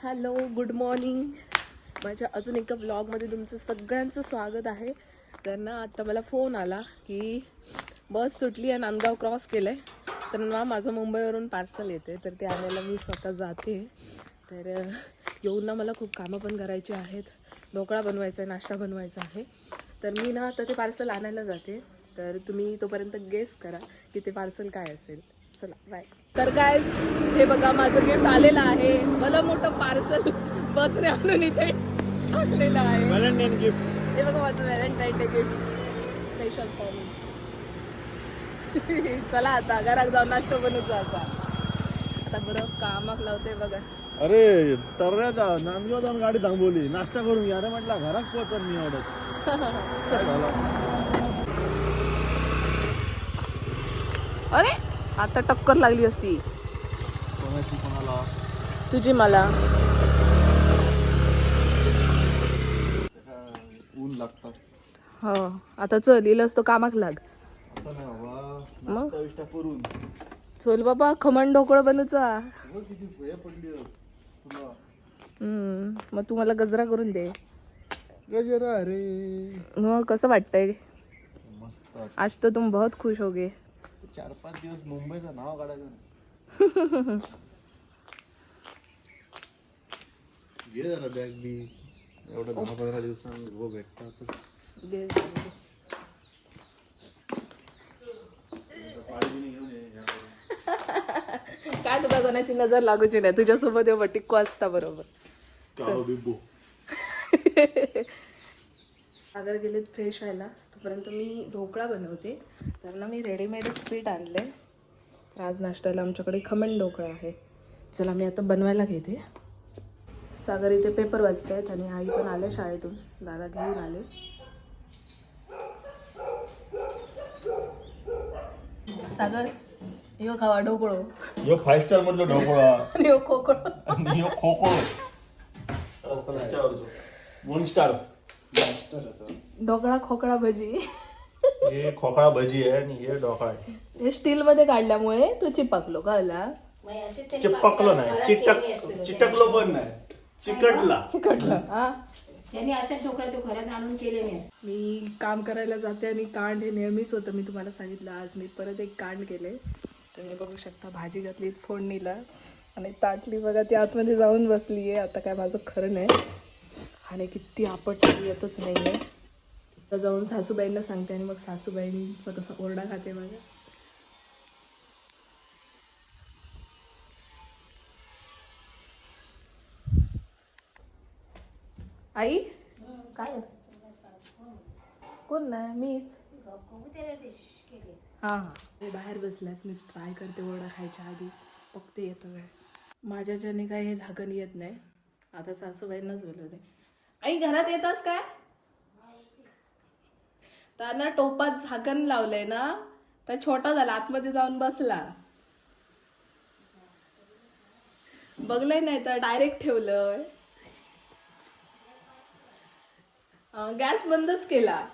Hello, good morning. माझ्या अजून एका ब्लॉगमध्ये तुमचं सगळ्यांचं स्वागत आहे. तर ना आता मला फोन आला की बस सुटली आहे, नांदगाव क्रॉस केलं आहे. तर ना माझं मुंबईवरून पार्सल येते, तर ते आणायला मी स्वतः जाते. तर येऊन ना मला खूप कामं पण करायची आहेत. ढोकळा बनवायचा आहे, नाश्ता बनवायचा आहे. तर मी ना आता ते पार्सल आणायला जाते. तर तुम्ही तोपर्यंत गेस करा की ते पार्सल काय असेल. चला बाय. तर गाइस, हे बघा माझं गिफ्ट आलेलं आहे. मला मोठं पार्सल बसने आणून इथे टाकलेलं आहे. Valentine gift. हे बघा माझं Valentine day gift special for me. चला आता घरात जाऊन नाश्ता बनवूचा असा. आता बरं कामाक लावते बघा. अरे तर नांदगाव जाऊन गाडी थांबवली, नाश्ता करून घ्या. अरे म्हटलं घरात पोहोचत मी एवढंच. अरे आता टक्कर लागली असती कोणाची कोणाला? तुझी मला. ऊन लागतात. हो आता चल इलस तो कामाक लाग. आता नाही बाबा, नाश्ता विष्टा करून चल बाबा, खमण ढोकळं बनवचा. किती भय पडली तुला. मग तू मला गजरा करून दे. गजरा रे. मग कसं वाटतंय? मस्त. आज तो तुम बहुत खुश होगे. 4-5 दिवस मुंबईचं नाव काढायचं. घे जरा बॅग बी. एवढं 10-15 दिवसांनी हो भेटतात. काय तुला कोणाची नजर लागूची नाही. तुझ्यासोबत एवढं टिक्को असता बरोबर. सागर गेलेत फ्रेश व्हायला, तोपर्यंत मी ढोकळा बनवते. तर ना मी रेडीमेडच पीठ आणले. तर आज नाश्त्याला आमच्याकडे खमण ढोकळा आहे. चला मी आता बनवायला घेते. सागर इथे पेपर वाचते आहेत आणि आई पण आले शाळेतून. दादा घेऊन आले. सागर यो खावा ढोकळो. यो 5 स्टार मधलं ढोकळा आणि यो खोकळो. आणि यो खोकळो. 1 स्टार. ढोकळा खोकळा भजी. हे खोकळा भजी आहे आणि हे ढोकळा आहे. हे स्टील मध्ये काढल्यामुळे तू चिपकलो कळला. चिपकलो नाही, चिटकलो पण नाही, चिकटला. हा त्यांनी असे ढोकळा तो घरात आणून केले मी. मी काम करायला जाते आणि कांड हे नेहमीच होतं. मी तुम्हाला सांगितलं, आज मी परत एक कांड केले. तुम्ही बघू शकता, भाजी घातली फोडणीला आणि ताटली बघा ती आतमध्ये जाऊन बसली आहे. आता काय माझं खरं नाही आणि किती आपटली येतच नाही आहे. तर जाऊन सासूबाईंना सांगते आणि मग सासूबाईंचा कसा ओरडा खाते बघा. आई काय कोण नाही, मीच. हां हां, ते बाहेर बसल्यात. मीच ट्राय करते वडा खायच्या आधी, बघते येतं काय. माझ्याच्याने काय हे झाकण येत नाही. आता सासूबाईंनाच बोलवते. आई घरात येतास काय? त्यांना टोपात झाकण लावलंय ना, तर छोटा झाला, आतमध्ये जाऊन बसला. बघलंय नाही तर डायरेक्ट ठेवलं. गॅस बंदच केला.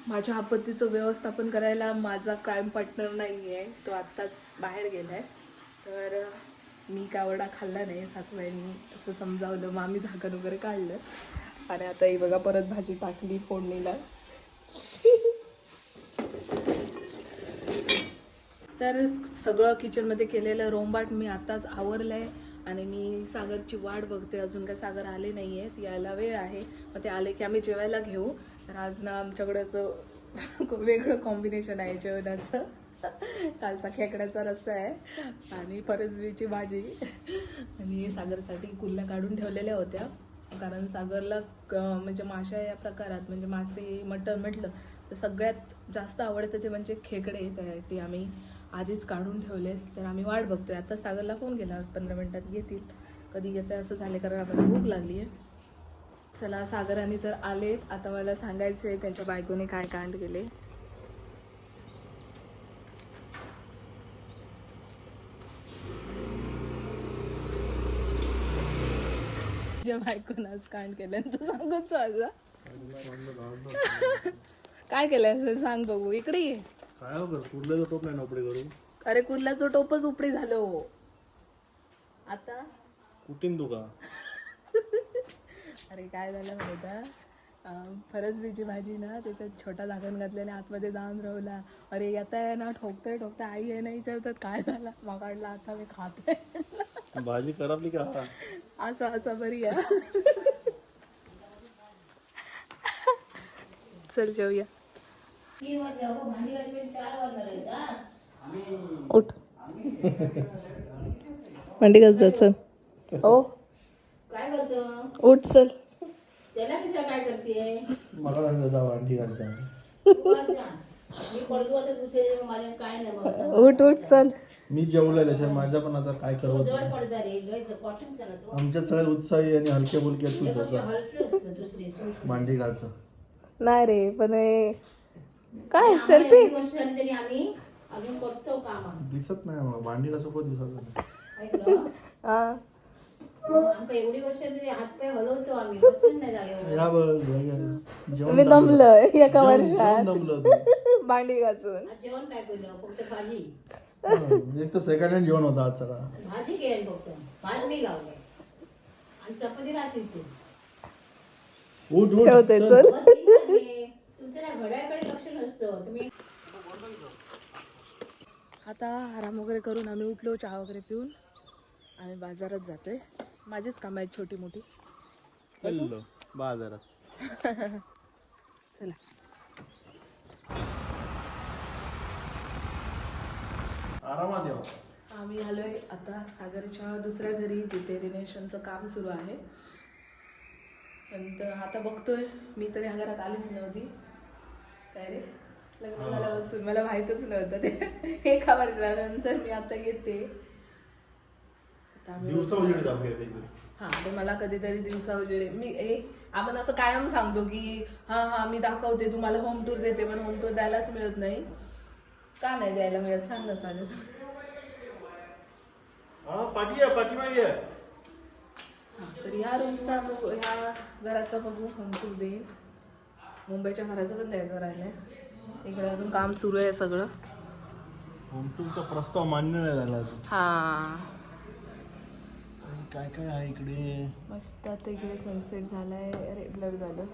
माझ्या आपत्तीचं व्यवस्थापन करायला माझा क्राईम पार्टनर नाही आहे. तो आत्ताच बाहेर गेला आहे. तर मी काय वडा खाल्ला नाही. सासूबाईंनी असं समजावलं, मग आम्ही झाकण वगैरे काढलं. आणि आता ही बघा परत भाजी टाकली फोडणीला. तर सगळं किचनमध्ये केलेलं रोंबाट मी आताच आवरलं आहे आणि मी सागरची वाट बघते. अजून काय सागर आले नाही आहेत, यायला वेळ आहे. मग ते आले की आम्ही जेवायला घेऊ. तर आज ना आमच्याकडे असं वेगळं कॉम्बिनेशन आहे जेवणाचं. कालचा खेकड्याचा रस्सा आहे आणि फरसबीची भाजी. आणि सागरसाठी कुल्ल्या काढून ठेवलेल्या होत्या, कारण सागरला म्हणजे माशा या प्रकारात, म्हणजे मासे मटण म्हटलं तर सगळ्यात जास्त आवडतं ते म्हणजे खेकडे. त्यासाठी आम्ही आधीच काढून ठेवले. तर आम्ही वाट बघतोय. आता सागरला फोन केला, 15 मिनिटात येतील. कधी येतं असं झाले, कारण आम्हाला भूक लागली आहे. चला, सागराने तर आलेत. आता मला सांगायचं आहे त्यांच्या बायकोने काय कांड केले. तुझ्या बायकोनं आज कांड केलं तर सांगूच माझा. काय केलंय सांग बघू. इकडे ये. काय हो कर कुठलं टोप नाही नोपडे करू. अरे कुर्ल्याचं टोपच उपडी झालो आता. कुठीन तुका अरे काय झालं माहिती फरसबीची भाजी ना त्याच्यात छोटा झाकण घातल्याने आतमध्ये जाऊन राहला. अरे येता ना ठोकतोय आई आहे ना विचारतात काय झालं मग काढला आता मी खाते. भाजी खराबली का असं असं बरी आहे. चल जेऊया. 3 वाजले हो भांडी घालून 4 वाजले का. उठ भांडी घास जा चल. हो काय करतो उठ चल. त्याला कशा काय करते मला सांगता भांडी घालता मी पडतो आता तुझे माझ्या काय नाही बघ. उठ उठ चल. मी जेवलोय त्याच्या माझ्या पण आता काय करू जवळ पडदा रे लय कॉटनचा ना तो. आमच्यात सगळ्यात उत्साही आणि हलके बुलके तूच होता हलकी असतं दुसरी भांडी घालचा. नाही रे पण काय सेल्फी वर्ष झाली तरी आम्ही अजून करतो काम. दिसत नाही मग भांडी कसं पण दिसत नाही. ऐकलं हा आमका एवढी वर्ष तरी हातपाय हलवतो आम्ही बसून नाही जागेवर. या बघ जेवण मी दमलोय एका जेवण वर्षात दमलं तू. भांडी घासून. आज जेवण काय केलं फक्त भाजी. एक तर सेकंड हँड जेवण होता आज सगळा. भाजी केली फक्त भाजी लावली आणि चपाती रात्रीचीच. उठ उठ ठेवते चल. चल. तुमच्या ना घड्याकडे लक्ष नसतं तुम्ही. आता आराम वगैरे करून आम्ही उठलो चहा वगैरे पिऊन आम्ही बाजारात जातोय. माझीच कामं आहेत छोटी मोठी. चाललो बाजारात. चला आरामात येऊ. आम्ही आलोय आता सागरच्या दुसऱ्या घरी जिथे रिनोव्हेशनचं काम सुरू आहे. पण आता बघतोय मी तरी ह्या घरात आलीच नव्हती. काय रे लग्न झाल्यापासून मला माहीतच नव्हतं ते. एका वर्षानंतर मी आता येते. आता आम्ही दिवसा उजेड दाखवूया इकडे. हा ते मला कधीतरी दिवसा उजेडे आपण असं कायम सांगतो की हा मी दाखवते तुम्हाला होम टूर देते पण होम टूर द्यायलाच मिळत नाही. का नाही द्यायला मिळत सांग ना चालेल. हा पाठीमागे आहे. तर ह्या रूमचा बघू ह्या घराचा बघू होम टूर देईन. मुंबईच्या घराचं पण द्यायचं राहिलंय. इकडे अजून काम सुरू आहे सगळं. होम टूरचा प्रस्ताव मान्य नाही झाला अजून. हा काय काय आहे इकडे. मस्त आता इकडे सनसेट झालाय. अरे ब्लर झालं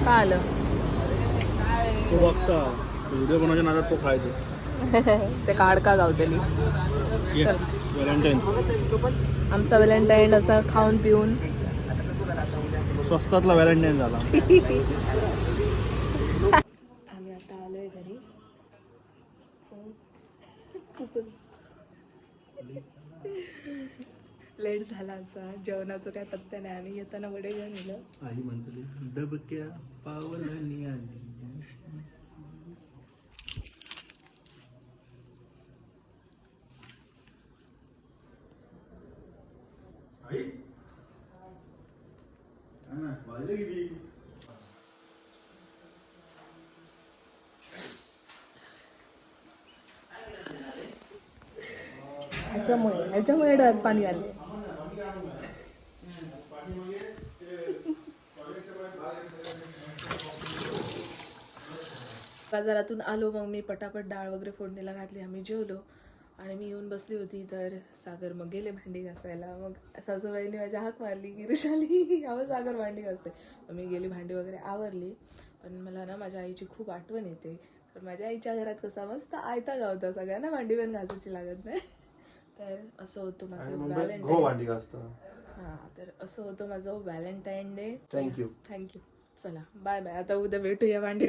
का आलं तो बघता व्हिडिओ बनवायच्या नादात तो खायचो. ते काढ का गावतली. व्हॅलेंटाईन आमचा व्हॅलेंटाईन असा खाऊन पिऊन स्वस्तातला व्हॅलेंटाईन झाला. आम्ही आता आलोय घरी. लेट झाला असा जेवणाचं काय पत्ता नाही. आम्ही येताना वडे घेऊन गेलो. आई म्हणतली डबक्या पावलांनी आली. आई वाजले किती. ह्याच्यामुळे डोळ्यात पाणी आले. बाजारातून आलो मग मी पटापट डाळ वगैरे फोडणीला घातली. आम्ही जेवलो आणि मी येऊन बसली होती तर सागर मग गेले भांडी घासायला. मग सासूबाईंनी माझ्या हाक मारली की ऋषाली अहो सागर भांडी घासते. मग मी गेली भांडी वगैरे आवरली. पण मला ना माझ्या आईची खूप आठवण येते. तर माझ्या आईच्या घरात कसा मस्त आयता गावता सगळ्यांना भांडी पण घासायची लागत नाही. तर असं होतं माझं भांडी घासता. हां तर असं होतं माझं व्हॅलेंटाईन डे. थँक्यू. चला बाय बाय. आता उद्या भेटूया भांडी.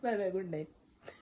Bye bye good night.